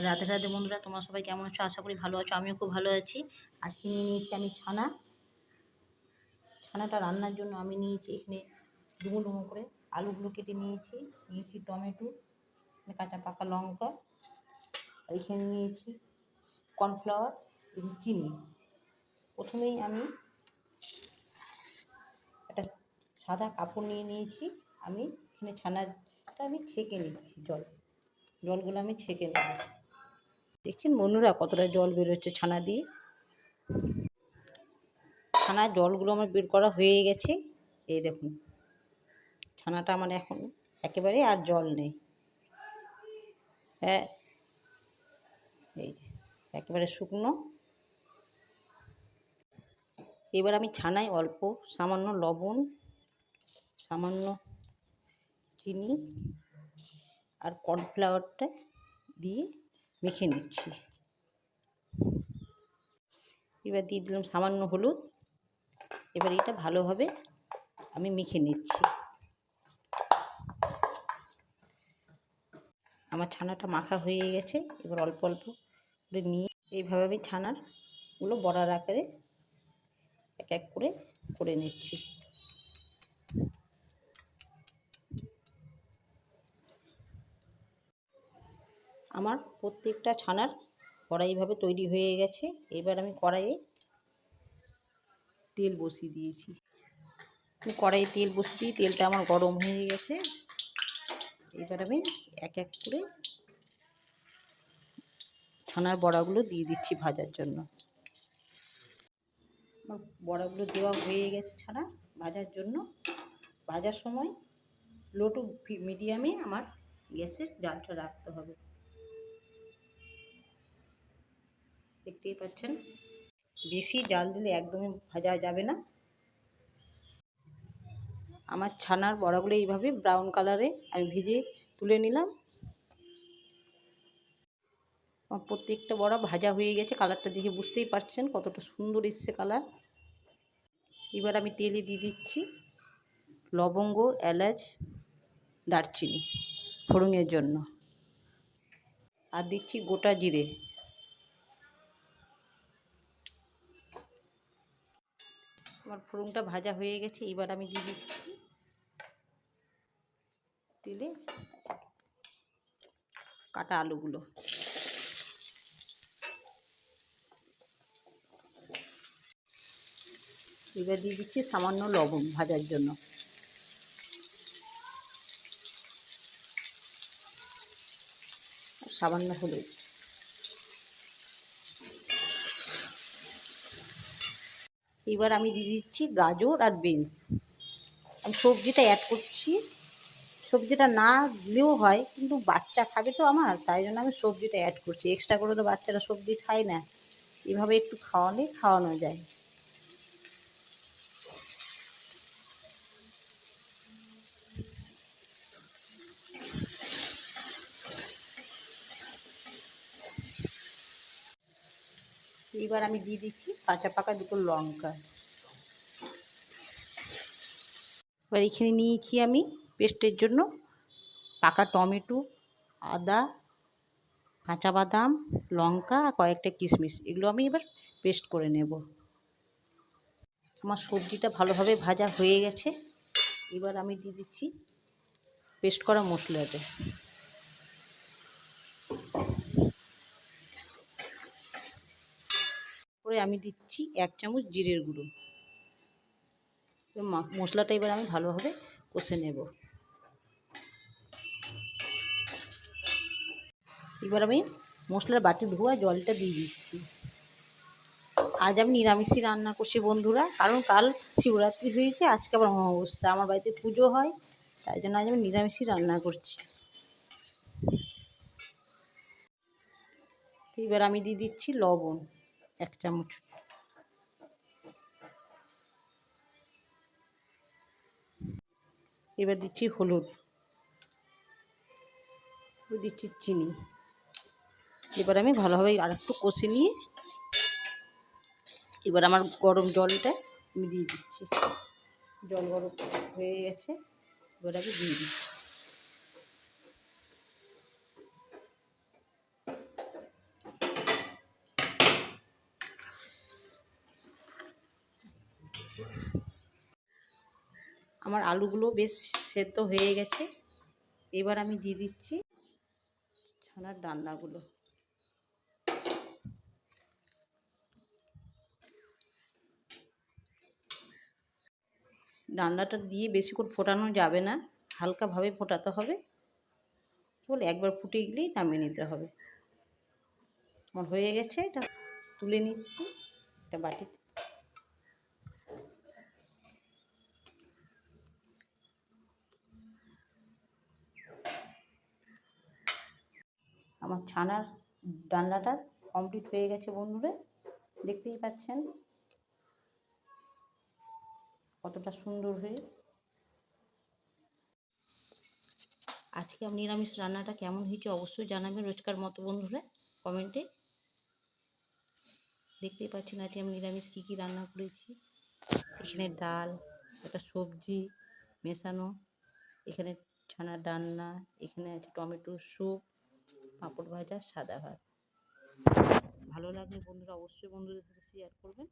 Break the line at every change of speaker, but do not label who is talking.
রাধে রাধে বন্ধুরা, তোমরা সবাই কেমন আছো? আশা করি ভালো আছো। আমিও খুব ভালো আছি। আজকে নিয়ে নিয়েছি আমি ছানাটা রান্নার জন্য আমি নিয়েছি এখানে ডুমো ডুমো করে আলুগুলো কেটে নিয়েছি টমেটো, কাঁচা পাকা লঙ্কা, আর এখানে নিয়েছি কর্নফ্লাওয়ার এবং চিনি। প্রথমেই আমি একটা সাদা কাপড় নিয়েছি। আমি এখানে ছানাটা আমি ছেঁকে নিচ্ছি, জলগুলো আমি ছেঁকে নেব। দেখছেন বন্ধুরা কতটা জল বেরোচ্ছে ছানা দিয়ে। ছানার জলগুলো আমার বের করা হয়ে গেছে। এই দেখুন, ছানাটা আমার এখন একেবারে আর জল নেই। হ্যাঁ, এই একেবারে শুকনো। এবার আমি ছানায় অল্প সামান্য লবণ, সামান্য চিনি আর কর্নফ্লাওয়ারটা দিয়ে মেখে নিচ্ছি। এবার দিয়ে দিলাম সামান্য হলুদ। এবার এটা ভালোভাবে আমি মেখে নিচ্ছি। আমার ছানাটা মাখা হয়ে গেছে। এবার অল্প অল্প করে নিয়ে এইভাবে আমি ছানারগুলো বড়ার আকারে এক এক করে করে নিচ্ছি। আমার প্রত্যেকটা ছানার বড়া এইভাবে তৈরি হয়ে গেছে। এবার আমি কড়াইয়ে তেল বসিয়ে দিয়েছি। কড়াইয়ে তেল বসিয়ে তেলটা আমার গরম হয়ে গেছে। এবার আমি এক এক করে ছানার বড়াগুলো দিয়ে দিচ্ছি ভাজার জন্য। আমার বড়াগুলো দেওয়া হয়ে গেছে ছানা ভাজার জন্য। ভাজার সময় লো টু মিডিয়ামে আমার গ্যাসের জালটা রাখতে হবে। দেখতেই পাচ্ছেন, বেশি জাল দিলে একদমই ভাজা যাবে না। আমার ছানার বড়াগুলো এইভাবে ব্রাউন কালারে আমি ভেজে তুলে নিলাম। আমার প্রত্যেকটা বড়া ভাজা হয়ে গেছে। কালারটা দেখে বুঝতেই পারছেন কতটা সুন্দর এসছে কালার। এবার আমি তেলে দিয়ে দিচ্ছি লবঙ্গ, এলাচ, দারচিনি ফোড়নের জন্য, আর দিচ্ছি গোটা জিরে। আমার ফোড়নটা ভাজা হয়ে গেছে। এবার আমি দিয়ে দিচ্ছি তেলে কাটা আলুগুলো। এবার দিয়ে দিচ্ছি সামান্য লবণ ভাজার জন্য। সামান্য হলুদ। এবার আমি দিয়ে দিচ্ছি গাজর আর বিনস। আমি সবজিটা অ্যাড করছি। সবজিটা না দিলেও হয়, কিন্তু বাচ্চা খাবে তো আমার, তাই জন্য আমি সবজিটা অ্যাড করছি। এক্সট্রা করে তো বাচ্চারা সবজি খায় না, এভাবে একটু খাওয়ানো যায়। এবার আমি দিয়ে দিচ্ছি কাঁচা পাকা দুটো লঙ্কা। এবার এখানে নিয়েছি আমি পেস্টের জন্য পাকা টমেটো, আদা, কাঁচা বাদাম, লঙ্কা আর কয়েকটা কিশমিশ। এগুলো আমি এবার পেস্ট করে নেব। আমার সবজিটা ভালোভাবে ভাজা হয়ে গেছে। এবার আমি দিয়ে দিচ্ছি পেস্ট করা মশলাটা। পরে আমি দিচ্ছি 1 চামচ জিরের গুঁড়ো। মশলাটা এবার আমি ভালোভাবে কষে নেব। এবার আমি মশলার বাটি ধোয়া জলটা দিয়ে দিচ্ছি। আজ আমি নিরামিষই রান্না করছি বন্ধুরা, কারণ কাল শিবরাত্রি হয়েছে, আজকে আবার অমাবস্যা, আমার বাড়িতে পুজো হয়, তাই জন্য আজ আমি নিরামিষই রান্না করছি। এবার আমি দিয়ে দিচ্ছি লবণ 1 চামচ। এবার দিচ্ছি হলুদ, দিচ্ছি চিনি। এবার আমি ভালোভাবে আর একটু কষে নিয়ে এবার আমার গরম জলটা আমি দিয়ে দিচ্ছি। জল গরম হয়ে গেছে, এবার আমি দিয়ে দিচ্ছি। আমার আলুগুলো বেশ সেদ্ধ হয়ে গেছে। এবার আমি দিয়ে দিচ্ছি ছানার ডালনাগুলো। ডালনাটা দিয়ে বেশিক্ষণ ফোটানো যাবে না, হালকাভাবে ফোটাতে হবে। কেবল একবার ফুটে গেলেই নামিয়ে নিতে হবে। আমার হয়ে গেছে, এটা তুলে নিচ্ছি একটা বাটিতে। আমার ছানার ডালনাটা কমপ্লিট হয়ে গেছে বন্ধুরা, দেখতেই পাচ্ছেন কতটা সুন্দর হয়ে। আজকে আমি নিরামিষ রান্নাটা কেমন হয়েছে অবশ্যই জানাবেন রোজকার মতো বন্ধুরা কমেন্টে। দেখতেই পাচ্ছেন আজকে আমি নিরামিষ কী কী রান্না করেছি। এখানে ডাল, একটা সবজি মেশানো, এখানে ছানার ডালনা, এখানে আছে টমেটো স্যুপ, পাঁপড় ভাজা, সাদা ভাত। ভালো লাগলে বন্ধুরা অবশ্যই বন্ধুদের সাথে শেয়ার করবেন।